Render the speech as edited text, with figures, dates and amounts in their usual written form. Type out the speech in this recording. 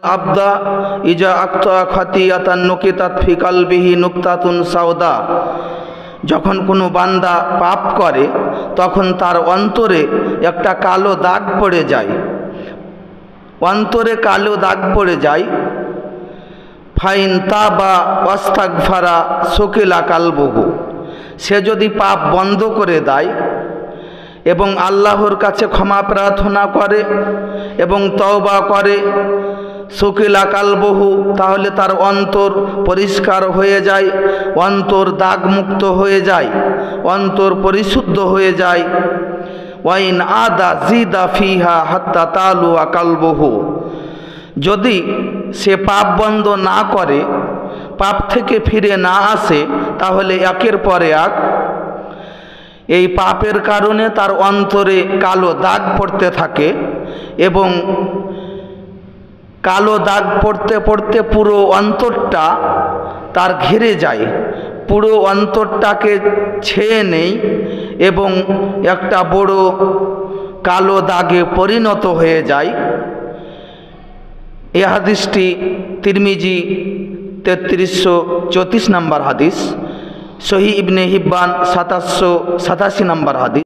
আবদা ইজা আক্তা খাতিয়াতান নুকিতাত ফি কালবিহি নুকতাতুন সাউদা। যখন কোনো বান্দা পাপ করে তখন তার অন্তরে একটা কালো দাগ পড়ে যায়, অন্তরে কালো দাগ পড়ে যায়। ফাইন তাবা ওয়াস্তাগফারা সুকিলা কালবুহু, সে যদি পাপ বন্ধ করে দেয় এবং আল্লাহর কাছে ক্ষমা প্রার্থনা করে এবং তওবা করে, সুকিলা কালবুহু, তাহলে তার অন্তর পরিষ্কার হয়ে যায়, অন্তর দাগমুক্ত হয়ে যায়, অন্তর পরিশুদ্ধ হয়ে যায়। ওয়াইন আদা জিদা ফিহা হাত্তা তালু কালবুহু, যদি সে পাপ বন্ধ না করে, পাপ থেকে ফিরে না আসে, তাহলে একের পরে এক এই পাপের কারণে তার অন্তরে কালো দাগ পড়তে থাকে এবং কালো দাগ পড়তে পড়তে পুরো অন্তরটা তার ঘিরে যায়, পুরো অন্তরটাকে ছেয়ে নেই এবং একটা বড় কালো দাগে পরিণত হয়ে যায়। এই হাদিসটি তিরমিজি 3334 নম্বর হাদিস, সহিহ ইবনে হিব্বান 2787 নম্বর হাদিস।